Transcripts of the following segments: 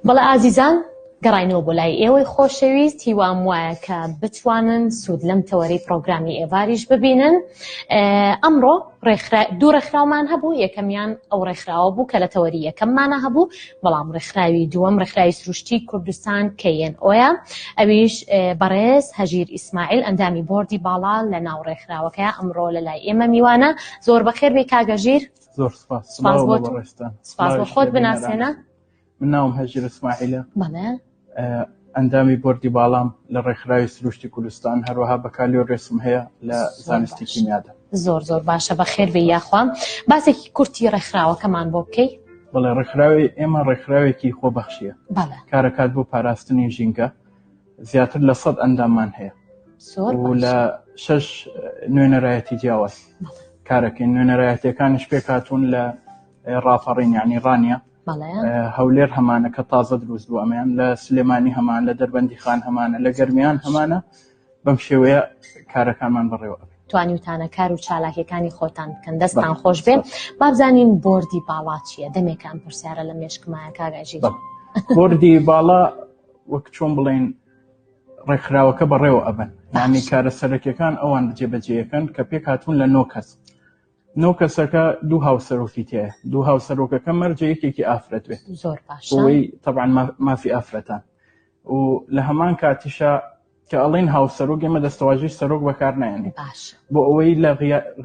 بەڵێ ئازیزان گەڕاینەوە بۆ لای ئێوەی خۆشەویست هیوام وایە کە بتوانن سوود لەم تەوەرەی پرۆگرامی ئێواریش ببینن. ئەمڕۆ دوو ڕێکخراومان هەبوو، یەکەمیان ئەو ڕێکخراوە بوو کە لە تەوەری یەکەممانە هەبوو، بەڵام ڕێکخراوی دووەم ڕێکخراوی سروشتی کوردستان KNOیە، ئەویش بەڕێز هەژیر ئیسماعیل ئەندامی بۆردی باڵا لە ناو ڕێکخراوەکەیە ئەمڕۆ لە لای ئێمە میوانە. زۆر بەخێر بێ کاگەژیر. زۆر سپاس بۆ خۆت بناسێنە. من ناوم هەژیر ئیسماعیلە، بەڵێ ئەندامی بۆردی باڵام لە ڕێکخراوی سروشتی کوردستان، هەروەها بەکالیۆ ڕێسم هەیە لە زانستی کیمیادا. زۆر زۆر باشە، بەخێر بێ یاخوا. باسێکی کورتی ڕێکخراوەکەمان بۆ بکەی. بەڵێ ڕێکخراوی ئێمە ڕێکخراوێکی خۆبەخشیە، کارەکات بۆ پاراستنی ژینگە، زیاتر لە 100 ئەنداممان هەیە و لە 6 نوێنەرایەتی جیاواز کارەکەین. نوێنەرایەتیەکانش پێک هاتوون لە ڕافەڕین، یعنی ڕانیە، هەولێر هەمانە کە تازە دروست بوو، ئەمەیان لە سلێمانی هەمان، لە دەربەندی خان هەمانە، لە گەرمیان هەمانە. بەم شێوەیە کارەکانمان بەڕێوە توانی وتانە کار و چالاکیەکانی خۆتان بکەن، دەستان خۆش بێن. با بزانین بۆردی باڵا چییە؟ دەمێکان پرسیارە لە مێشکمایە کاگاژیر. بۆردی باڵا وەک چۆن بڵێن ڕێکخراوەکە بەڕێوە ئەبن، یعنی کارە سەرەکیەکان ئەوان جێبەجێیەکەن کە پێک هاتوون لە 9 کەس. 9 کەسەکە دوو هاوسەرۆکی تێیە، دوو هاوسەرۆکەکە مەرجە یەکێکی ئافرەت بێت، زۆر باشە، بۆی طبعا مافی ئافرەتان. و لە هەمان کاتیشە کە ئەڵین هاوسەرۆک، ئێمە دەستەواژەی سەرۆک بەکار نایێنێ، بۆ ئەوەی لە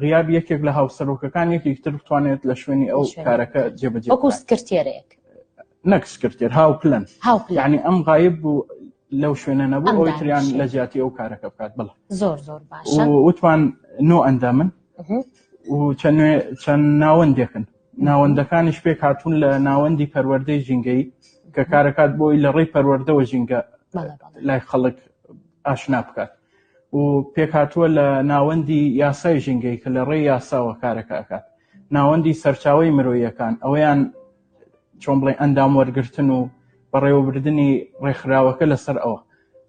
غیاب یەکێک لە هاوسەرۆکەکان یەکێکتر بتوانێت لە شوێنی ئەو کارەکە جێبەجێ وەکو سکرتێرەیەک، نەک سکرتێر، هاوپلەن، یعنی ئەم غایب بوو لەو شوێنە نەبوو، ئەوەی تریان لە جیاتی ئەو کارەکە بکات. بڵێ زۆر زۆر باشە. وتوان 9 ئەندامن و چەند ناوەندێکن. ناوەندەکانیش پێک هاتوون لە ناوەندی پەروەردەی ژینگەی کە کارەکات بۆی لە ڕێی پەروەردەوە ژینگە لای خەڵک ئاشنا بکات، و پێک هاتووە لە ناوەندی یاسای ژینگەی کە لە ڕێی یاساوە کارەکەکات. ناوەندی سەرچاوی مرۆییەکان، ئەوەیان چۆن بڵێ ئەندام وەرگرتن و بەڕێوەبردننی ڕێکخراوەکە لەسەر ئەوە،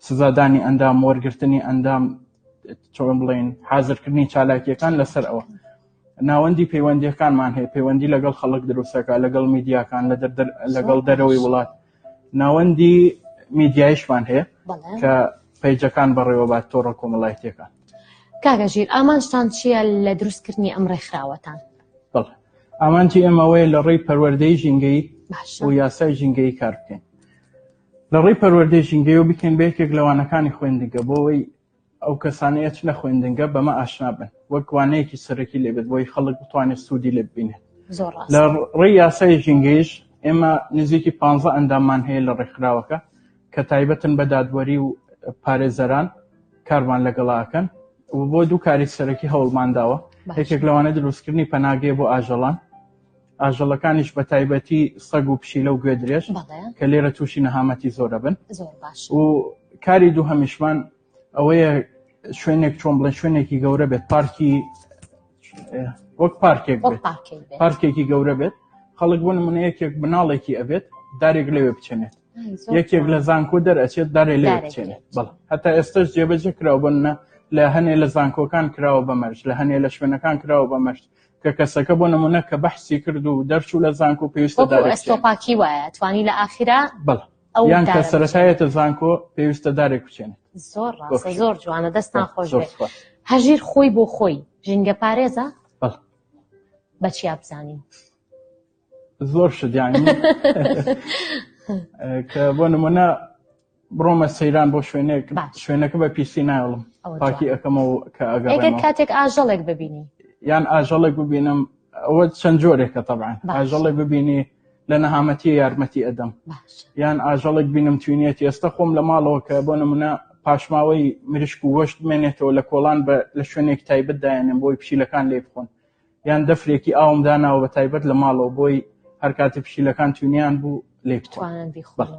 سزادانی ئەندام، وەرگرتنی ئەندام، چۆن بڵێن حازرکردنی چالاکیەکان لەسەر ئەوە. ناوەندی پەیوەندیەکانمان هەیە، پەیوەندی لەگەڵ خەڵک دروستەکە، لەگەڵ میدیاکان، لەگەڵ دەرەوەی وڵات. ناوەندی میدیایشمان هەیە کە پەیجەکان بەڕێوەبات تۆڕە کۆمەڵایەتیەکان. کاگەژیر، ئامانجتان چییە لە دروستکردنی ئەم ڕێکخراوەتان؟ بەڵێ ئامانجی ئێمەوەیە لە ڕێی پەروەردەی ژینگەی و یاسای ژینگەی کار بکەین. لە ڕێی پەروەردەی ژینگەی و بکەین بە یەکێک لەوانەکانی خوێندنگە، بۆەوەی ئەو کەسانەیە چ لە خوێندنگە بەمە ئاشنا بن، وەک وانەیەکی سەرەکی لێبێت بۆی خەڵک بتوانێت سوودی لێ ببینێت. لە ڕێی یاسای ژینگەیش ئێمە نزیکی 15 ئەنداممان هەیە لە ڕێکخراوەکە کە تایبەتن بە دادوەری و پارێزەران کارمان لەگەڵاکەن، و بۆ دوو کاری سەرەکی هەوڵمانداوە. یەکێک لەوانە دروستکردنی پەناگەیە بۆ ئاژەڵان، ئاژەڵەکانیش بە تایبەتی سەگ و پشیلە و گوێ درێژ کە لێرە تووشی نەهامەتی زۆرە بن. و کاری دوو هەمیشمان ئەوەیە شوێنێک چۆن بڵێن شوێنێکی گەورە بێت، پارکی وەک پارکێک بێت، پارکێکی گەورە بێت، خەڵک بۆ نمونە یەکێک بناڵێکی ئەبێت، دارێک لەوێ بچێنێت، یەکێک لە زانکۆ دەرئەچێت دارێ لێ بچێنێت. بەڵێ هەتا ئێستاش جێبەجێ کراوە بنە لە هەنێ لە زانکۆکان کراوە بەمەرج، لە هەنێ لە شوێنەکان کراوە بەمەرج، کە کەسەکە بۆ نمونە کە بەحسی کرد و دەرچوو لە زانکۆ پێویستە دارێک ئەستۆپاکی وایە توانی لە ئاخرا بەڵێ یان کە سەرەتایەتە زانکۆ پێویستە دارێک بچێنێت. زۆر ڕاستە، زۆر جوانە، دەستان خۆش بێت. هەژیر خۆی بۆ خۆی ژینگە پارێزە؟ بە چیا بزانین؟ زۆر شت، یانی کە بۆ نمونە بڕۆمە سەیران بۆ شوێنەکە بە پیسی نایڵم، پاکی ئەەکەمەوە کە ئەگەر کاتێک ئاژەڵێک ببینی، یان ئاژەڵێک ببینم، ئەوە چەند جۆرێکە طبعاً. ئاژەڵێک ببینی لە نەهامەتی یارمەتی ئەدەم، یان ئاژەڵێک بینم توینێتی. ئێستا خۆم لە ماڵەوە کە بۆ نمونە پاشماوەی مریشک و وەشت بمێنێتەوە لە کۆڵان لە شوێنێک تایبەت دایێنم بۆی پشیلەکان لێ بخۆن، یان دەفرێکی ئاوم داناوە بە تایبەت لە ماڵەوە بۆی هەر کاتی پشیلەکان توینیان بوو لێ بخۆن.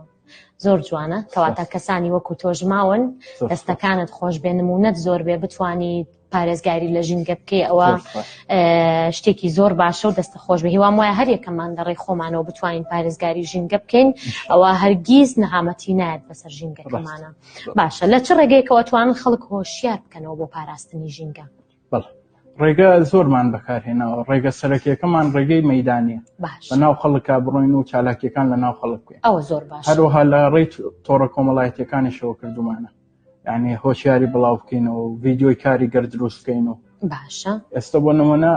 زۆر جوانە، کەواتە کەسانی وەکو تۆژماون دەستەکانت خۆش بێ، نمونەت زۆر بێ، بتوانی پارێزگاری لە ژینگە بکەی، ئەوە شتێکی زۆر باشە و دەستە خۆش بێ. هیوام وایە هەر یەکەمان لە ڕێی خۆمانەوە بتوانین پارێزگاری ژینگە بکەین، ئەوە هەرگیز نەهامەتی نایەت بەسەر ژینگەکەمانە. باشە، لە چ ڕێگەیەکەوە توانن خەڵک هۆشیار بکەنەوە بۆ پاراستنی ژینگە؟ ڕێگە زۆرمان بەکارهێناوە ڕێگە سەرەکیەکەمان ڕێگەی مەیدانیە بەناو خەڵکا بڕۆین و چالاکیەکان لەناو خەڵک بکەین ئەوە زۆر باش هەروەها لە ڕێی تۆڕە کۆمەڵایەتیەکانیشەوە کردومانە یعنی هۆشیاری بڵاو بکەینەوە و ڤیدیۆی کاریگەر دروست بکەین و باشە ئێستا بۆ نمونە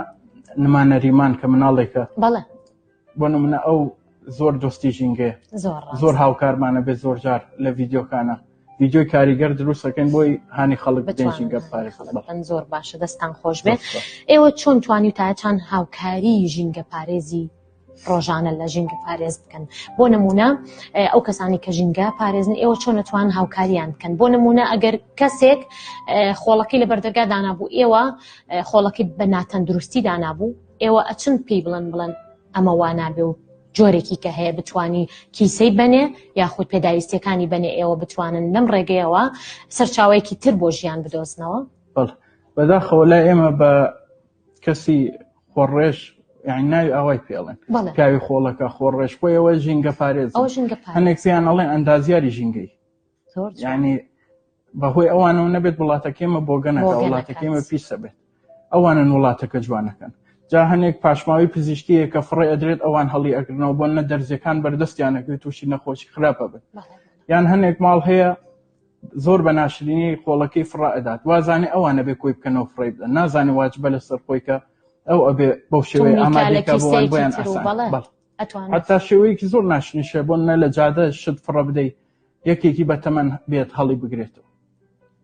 نمانەریمان کە مناڵێکە بەڵێ بۆ نمونە ئەو زۆر دۆستی ژینگەیە زۆر هاوکارمانە بێت زۆر جار لە ڤیدیۆکانە ڤیدیۆی کاریگەر دروست دەکەین بۆی هانی خەڵک بدەن ژینگە پارێزن زۆر باشە دەستان خۆش بێت ئێوە چۆن توانی تا چەند هاوکاری ژینگە پارێزی ڕۆژانە لە ژینگە پارێز بکەن بۆ نمونە ئەو کەسانی کە ژینگە پارێزن ئێوە چۆن نەتوان هاوکاریان بکەن بۆ نمونە ئەگەر کەسێک خۆڵەکەی لە بەردەرگا دانابوو ئێوە خۆڵەکەی بە ناتەندروستی دانابوو ئێوە ئەچن پێی بڵێن ئەمە وا نابێ و جۆرێکی کە هەیە بتوانی کیسەی بنێ یاخود پێداویستیەکانی بنێ ئێوە بتوانن لەم ڕێگەیەوە سەرچاوەیەکی تر بۆ ژیان بدۆزنەوە بەداخەوە لای ئێمە بە کەسی خۆڕێژ یعنی ناوی ئاوای پێڵێن پیاوی خۆڵەکە خۆڕێژ بۆ ئێوە ژینگە پارێز هەندێک زیان ئەڵێن ئەندازیاری ژینگەی یعنی بەهۆی ئەوانەوە نەبێت وڵاتەکەمە بۆ گەنەکە وڵاتەکەمە پیسە بێت ئەوانن وڵاتەکە جوانەکەن جا هەنێک پاشماوی پزیشکیە کە فڕێ ئەدرێت ئەوان هەڵی ئەگرنەوە بۆ نە دەرزەکان بەردەستیانەکەوێت تووشی نەخۆشی خراپە بێت یان هەنێک ماڵ هەیە زۆر بە ناشرینی خۆڵەکەی فڕا ئەدات وازانێ ئەوانە بێ کۆی بکەنەوە فڕێ بدەن نازانێ واجبە لەسەر خۆی کە ئەو ئەبێ بەو شێوەیە ئامادەکە بۆیان بۆیان ئاسان حتا شێوەیەکی زۆر ناشنیشە بۆ نە لە جادە شت فڕە بدەیت یەکێکی بەتەمەن بێت هەڵی بگرێتەوە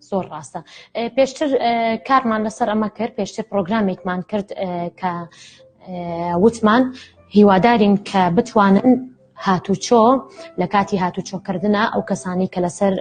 زۆر ڕاستە پێشتر کارمان لەسەر ئەمە کرد پێشتر پرۆگرامێکمان کرد کە وتمان هیوادارین کە بتوانن هاتوچۆ لە کاتی هاتوچۆکردنە ئەو کەسانی کە لەسەر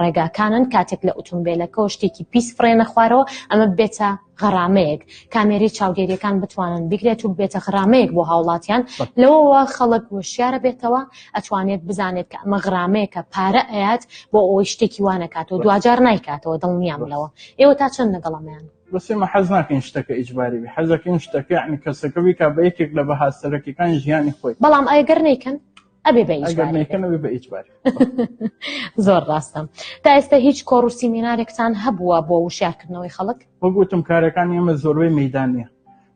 ڕێگاکانن کاتێک لە ئۆتۆمبیلەکەەوە شتێکی پیس فڕێنە خوارەوە ئەمە بێتە غەڕامەیەک کامێری چاودێریەکان بتوانن بگرێت و بێتە غەڕامەیەک بۆ هاوڵاتیان لەوەوە خەڵک وشیارە بێتەوە ئەتوانێت بزانێت کە ئەمە غەڕامەیەکە پارە ئەیات بۆ ئەوەی شتێکی وانەکاتەوە دوجار نایکاتەوە دڵنیام لەوە ئێوە تا چەند لەگەڵەمەیان بەسێمە حەز ناکەین شتەکە ئیجباری بێ حەزەکەین شتەکە یعنی کەسەکەوی کا بە یەکێک لە بەها سەرەکیەکانی ژیانی خۆی بەڵام ئەگەر نەیکەن ئەبێ بە ئیجباری زۆر ڕاستە تا ئێستا هیچ کۆڕ و سیمینارێکتان هەبووە بۆ وشارکردنەوەی خەڵک وەگوتم کارەکانی ئێمە زۆربەی مەیدانیە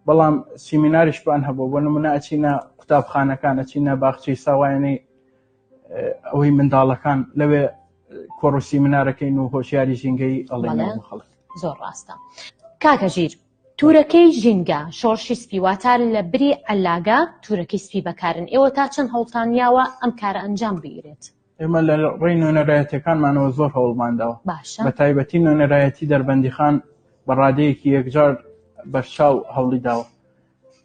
بەڵام سیمیناریشبان هەبوو بۆ نمونە ئەچینە قوتابخانەکان ئەچینە باخچەی ساوایانەی ئەوەی منداڵەکان لەوێ کۆڕ و سیمینارەکەین و هۆشیاری ژینگەی ئەڵێن خەڵک زۆر ڕاستە کاکە ژیر تورەکەی ژینگە شۆڕشی سپی واتە لە بری ئەلاگا تورەکەی سپی بەکارن ئێوە تا چەند هەوڵتانیاوە ئەم کارە ئەنجام بگیرێت ئێمە لە ڕێی نوێنەرایەتەکانمانەوە زۆر هەوڵمانداوە بە تایبەتی نوێنەرایەتی دەربەندیخان بە ڕادەیەکی یەکجار بەرچاو هەوڵی داوە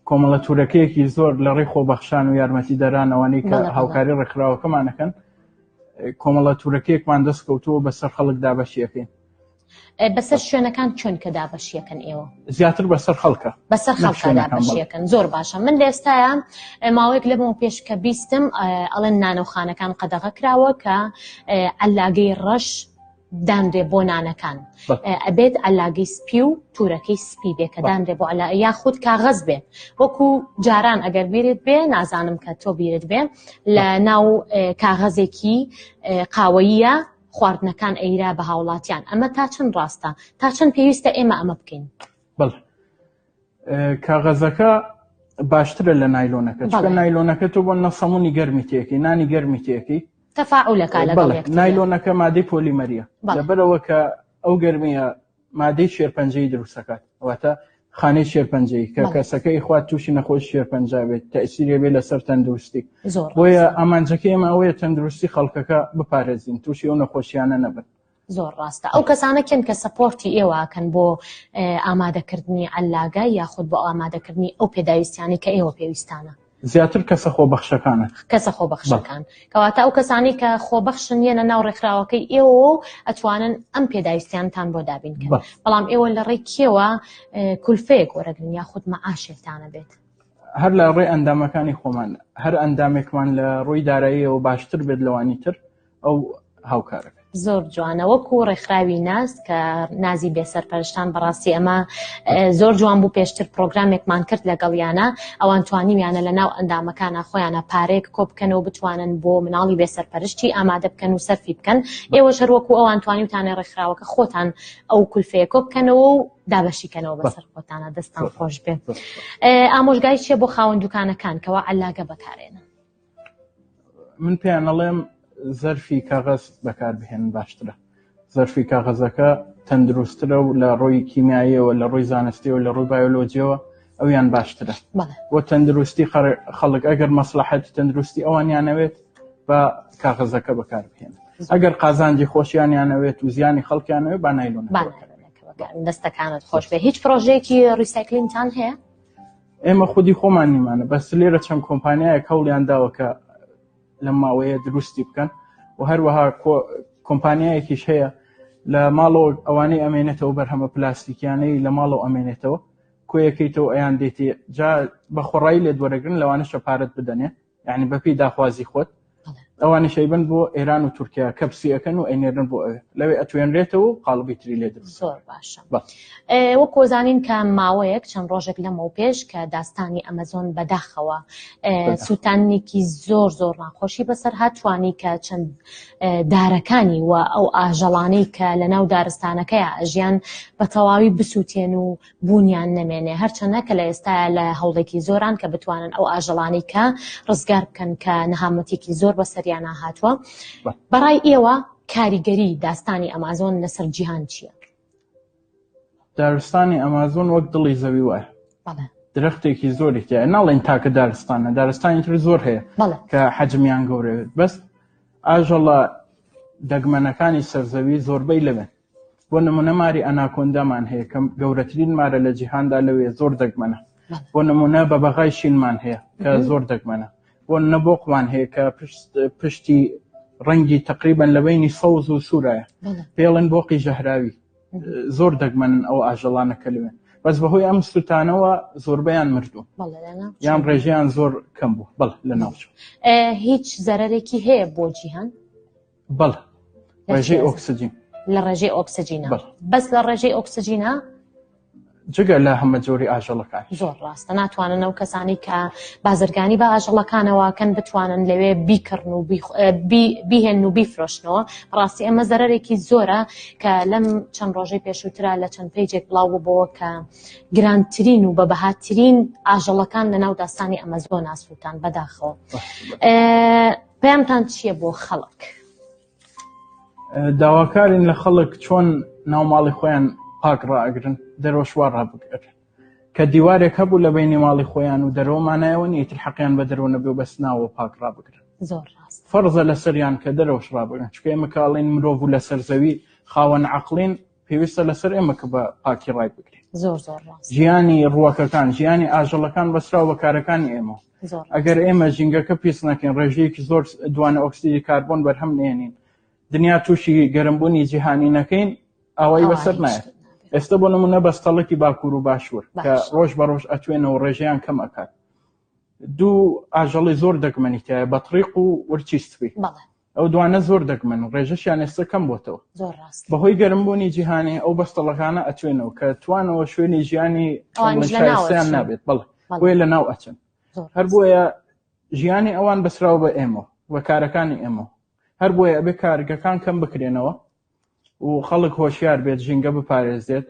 کۆمەڵە تورەکەیەکی زۆر لە ڕێی خۆبەخشان و یارمەتی دەرانەوەی کە هاوکاری ڕێکخراوەکەمانەکەن کۆمەڵە تورەکەیەکمان دەست کەوتووە بەسەر خەڵک دابەشیەکەین بەسەر شوێنەکان چۆن کە دابەشیەکەن ئێوە زیاتر بەسەر خەڵکە بەسەر خەڵکە دابەشیەکەن زۆر باشە من لە ئێستاە ماوەیەک لەبەوە پێش کە بیستم ئەڵێن نانەوخانەکان قەدەغە کراوە کە ئەلاگەی ڕەش دانرێ بۆ نانەکان ئەبێت ئەلاگەی سپی و تورەکەی سپی بێ کە دانرێ بۆ یاخود کاغەز بێ وەکو جاران ئەگەر بیرت بێ نازانم کە تۆ بیرت بێ لە ناو کاغەزێکی قاوەیە خواردنەکان ئەیرا بە هاوڵاتیان ئەمە تا چەند ڕاستە تا چەند پێویستە ئێمە ئەمە بکەین بەڵێ کاغەزەکە باشترە لە نایلۆنەکە چکە نایلۆنەکە تۆ بۆ نەسەمونی گەرمی تێکی نانی گەرمی تێکی تەفاعولەکە لەگەڵ نایلۆنەکە مادەی پۆلیمەریە لەبەرەوە کە ئەو گەرمیە مادەی شێرپەنجەی دروستەکات واتە خانەی شێرپەنجەی کە کەسەکەی خوات تووشی نەخۆش شێرپەنجا بێت تەئسیرێ بێت لەسەر تەندروستی بۆیە ئامانجەکەی ئێمە ئەوەیە تەندروستی خەڵکەکە بپارێزین تووشی ئەو نەخۆشیانە نەبن زۆر ڕاستە ئەو کەسانەکەن کە سەپۆرتی ئێوەکەن بۆ ئامادەکردنی ئەلاگا یاخود بۆ ئامادەکردنی ئەو پێداویستیانی کە ئێوە پێویستانە زیاتر کەسە خۆبەخشەکانە کەسە خۆبەخشەکان کەواتە ئەو کەسانی کە خۆبەخشن یەنە ناو ڕێکخراوەکەی ئێوە و ئەتوانن ئەم پێداویستیانتان بۆ دابینکەن بەڵام ئێوە لە ڕێی کێوە کولفەیەک وەرەگرن یاخود مەعاشێکتانە بێت هەر لە ڕێی ئەندامەکانی خۆمان هەر ئەندامێکمان لە ڕووی داراییەوە باشتر بێت لەوانی تر ئەو هاوکارەکە زۆر جوانە وەکو ڕێکخراوی ناز کە نازی بێسەرپەرشتان بەڕاستی ئەمە زۆر جوان بوو پێشتر پرۆگرامێکمان کرد لەگەڵیانە ئەوان توانیویانە لە ناو ئەندامەکانە خۆیانە پارێک کۆ بکەنەوە بتوانن بۆ مناڵی بێسەرپەرشتی ئامادە بکەن و سەرفی بکەن ئێوەش هەروەکو ئەوان توانیوتانە ڕێکخراوەکە خۆتان ئەو کولفەیە کۆ بکەنەوە و دابەشیکەنەوە بەسەر خۆتانە دەستان خۆش بێ ئامۆژگای چیە بۆ خاوەن دوکانەکان کەوا عەلاگە بەکارێنن من پێیان ئەڵێم زەرفی کاغەز بەکاربهێنن باشترە زەرفی کاغەزەکە تەندروسترە و لە ڕۆی کیمیاییەوە لە ڕۆی زانستیەوە لە ڕۆی بایۆلۆجیەوە ئەویان باشترە بۆ تەندروستی خەڵک ئەگەر مەسلحەتی تەندروستی ئەوانیانەوێت بە کاغەزەکە بەکاربهێنن ئەگەر قازانجی خۆشیانیانەوێت و زیانی خەڵکیانەوێت با نایلۆن دەستەکانت خۆش بێ هیچ پرۆژەیەکی ریسایکلینگتان هەیە ئێمە خودی خۆمان نیمانە بەس لێرە چەند کۆمپانیایەک هەوڵیان داوە کە لە ماوەیە دروستی بکەن و هەروەها کۆمپانیایەکیش هەیە لە ماڵەوە ئەوانەی ئەمێنێتەوە بەرهەمە پلاستیکیانەی لە ماڵەوە ئەمێنێتەوە کۆیەکەیتەوە ئەیان دێتێ جا بە خۆڕایی لێ دووەرەگرن لەوانە شەپارەت بدەنێ یعنی بەپی داخوازی خۆت ئەوانی شەیبن بۆ ئێران و تورکیا کەپسیەکەن و ئەینێرن بۆ ئەوێ لەوێ ئەتوێنرێتەوە و قاڵبی تری لێ درست زۆر باشە وە کۆزانین کە ماوەیەک چەند ڕۆژێک لەمەوە پێش کە داستانی ئەمەزۆن بەداخەوە سووتانێکی زۆر زۆر ناخۆشی بەسەر هاتوانی کە چەند دارەکانی و ئەو ئاژەڵانەی کە لە ناو دارستانەکەیە ئەژیان بە تەواوی بسووتێن و بوونیان نەمێنێ هەرچەندە کە لە ئێستاە لە هەوڵێکی زۆران کە بتوانن ئەو ئاژەڵانەی کە ڕزگار بکەن کە نەهامەتێکی زۆر بەسەریان هاتووە بەڕای ئێوە کاریگەری داستانی ئەمازۆن لەسەر جیهان چییە؟ دارستانی ئەمازۆن وەک دڵی زەوی وایە درەختێکی زۆری تایە ناڵێن تاکە دارستانە دارستانی تر زۆر هەیە کە حەجمیان گەورەوێت بەس ئاژەڵە دەگمەنەکانی سەرزەوی زۆربەی لەوێن بۆ نمونە ماری ئەناکۆندامان هەیە کە گەورەترین مارە لە جیهاندا لەوێ زۆر دەگمەنە بۆ نمونە بە بەغای شینمان هەیە کە زۆر دەگمەنە بۆ نەبۆقمان هەیە کە پشتی ڕەنگی تقریبا لە بینی سەوز و سوورایە پێڵێن بۆقی ژەهراوی زۆر دەگمەنن ئەو ئاژەڵانەکە لەوێن بەس بەهۆی ئەم سوتانەوە زۆربەیان مردوو یان ڕێژیان زۆر کەم بوو بەڵ لە ناوچوو هیچ زەرەرێکی هەیە بۆ جیهان بەڵ ڕێژەی ئۆکسجین لە ڕێژەی ئۆکسجینە بەس لە ڕێژەی ئۆکسجینە جگە لە هەمە جۆری ئاژەڵەکان زۆر ڕاستە ناتوانن ئەو کەسانی کە بازرگانی بە ئاژەڵەکانەوەکەن بتوانن لەوێ بیکردن و بیهێن و بیفرۆشنەوە ڕاستی ئەمە زەرەرێکی زۆرە کە لەم چەند ڕۆژەی پێشووترا لە چەند پیجێک بڵاو بووبەوە کە گرانترین و بە بەهاترین ئاژەڵەکان لە ناو داستانی ئەمەزۆن ئاسووتان بەداخەوە پێیانتان چییە بۆ خەڵک؟ داواکارین لە خەڵک چۆن ناوماڵی خۆیان پاک ڕائەگرن دەرەوەشوا ڕابگرن کە دیوارێک هەبوو لە بینی ماڵی خۆیان و دەرەوەمانایەوە نیتر حەقیان بە دەرەوە نەبێ و بەس ناوە پاک ڕابگرن زۆر ڕاست فەرزە لەسەریان کە دەرەوەش ڕابگرن چکە ئێمە کاڵین مرۆڤ و لەسەر زەوی خاوەن عەقڵین پێویستە لەسەر ئێمە کە بە پاکی ڕای بگرین زۆر زۆر ڕاست ژیانی ڕووەکەکان ژیانی ئاژەڵەکان بەسراو بە کارەکانی ئێمە ئەگەر ئێمە ژینگەکە پیس نەکەین ڕێژەیەکی زۆر دوانە ئۆکسیدی کاربۆن بەرهەم نێنین دنیا تووشی گەرمبوونی جیهانی نەکەین ئەوەی بەسەر نایێت ئێستا بۆ نمونە بەستەڵەکی باکوور و باشوور کە ڕۆژ بە ڕۆژ ئەتوێنەوە ڕێژەیان کەم ئەکات دوو ئاژەڵی زۆر دەگمەنیتایە بەطریق و ورچی سپی ئەو دوانە زۆر دەگمەن و ڕێژەشیان ئێستا کەم بۆتەوە بەهۆی گەرمبوونی جیهانی ئەو بەستەڵەکانە ئەتوێنەوە کە توانەوە شوێنی ژیانی شایستیان نابێت بەڵێ بۆیە لە ناو ئەچن هەر بۆیە ژیانی ئەوان بەسراو بە ئێمە وە کارەکانی ئێمە هەر بۆیە ئەبێ کارگەکان کەم بکرێنەوە و خەڵک هۆشیار بێت ژینگە بپارێزێت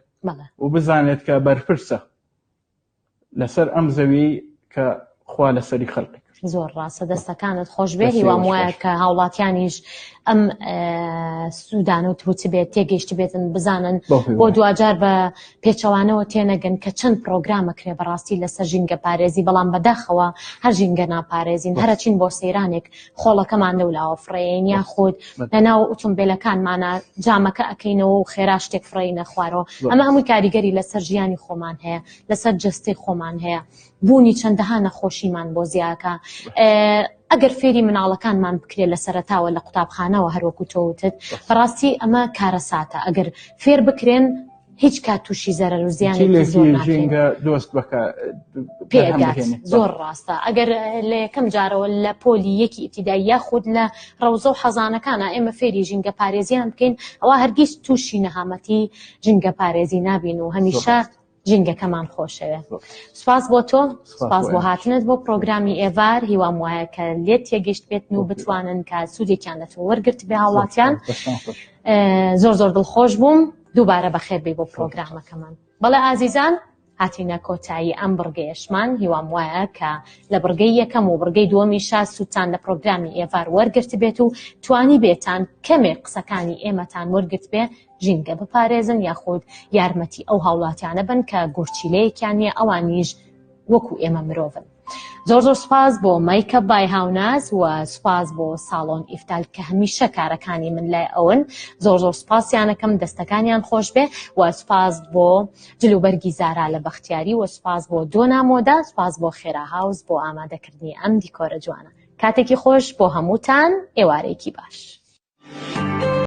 و بزانێت کە بەرپرسە لەسەر ئەم زەوی کە خوا لەسەری خەڵکی زۆر ڕاستە دەستەکانت خۆش بێ هیوام وایە کە هاوڵاتیانیش ئەم سوودان و تروچ بێت تێگەیشتی بێتن بزانن بۆ دوجار بە پێچەوانەوە تێنەگەن کە چەند پرۆگرامەکرێ بەڕاستی لەسەر ژینگە پارێزی بەڵام بەداخەوە هەر ژینگە ناپارێزین هەرچین بۆ سەیرانێک خۆڵەکەمان لەولاوە فڕێن یاخود لەناو ئۆتۆمبیلەکانمانە جامەکە ئەکەینەوە و خێرا شتێک فڕێی نەخوارەوە ئەمە هەمووی کاریگەری لەسەر ژیانی خۆمان هەیە لەسەر جەستەی خۆمان هەیە بوونی چەندەها نەخۆشیمان بۆ زیاکە ئەگەر فێری مناڵەکانمان بکرێت لە سەرەتاوە لە قوتابخانەوە هەروەکو تۆوتت بەڕاستی ئەمە کارە ساتە ئەگەر فێر بکرێن هیچ کات تووشی زەرەر و زیانێکی زۆر ناکەین. ژینگە دۆست بکە پێگات زۆر ڕاستە. ئەگەر لە یەکەم جارەوە لە پۆلی یەکی ئیبتیدایی یاخود لە ڕەوزە و حەزانەکانە ئێمە فێری ژینگە پارێزیان بکەین، ئەوە هەرگیز تووشی نەهامەتی ژینگە پارێزی نابین و هەمیشە ژینگەکەمان خۆشەوێ. سپاس بۆ تۆ، سپاس بۆ هاتنت بۆ پرۆگرامی ئێڤار. هیوام وایە کە لێت تێگەشت بێتن و بتوانن کە سوودێکیان لەتەوە وەرگرت بێ هاوڵاتیان. زۆر زۆر دڵخۆش بووم. دووبارە بەخێر بێ بۆ پرۆگرامەکەمان. بەڵێ ئازیزان، هاتینە کۆتایی ئەم بڕگەیەشمان. هیوام وایە کە لە بڕگەی یەکەم و بڕگەی دووەمیشا سوودتان لە پرۆگرامی ئێڤار وەرگرت بێت و توانی بێتان کەمێک قسەکانی ئێمەتان وەرگرت بێ ژینگە بپارێزن یاخود یارمەتی ئەو هاوڵاتیانە بن کە گورچیلەیەکیان نیە، ئەوانیش وەکو ئێمە مرۆڤن. زۆر زۆر سپاس بۆ مایکە بای هاوناز و سپاس بۆ ساڵۆن ئیفتال کە هەمیشە کارەکانی من لای ئەون. زۆر زۆر سپاسیانەکەم، دەستەکانیان خۆش بێ و سپاس بۆ جلوبەرگی زارا لە بەختیاری و سپاس بۆ دۆنا مۆدا، سپاس بۆ خێرا هاوس بۆ ئامادەکردنی ئەم دیکۆرە جوانە. کاتێکی خۆش بۆ هەمووتان، ئێوارێکی باش.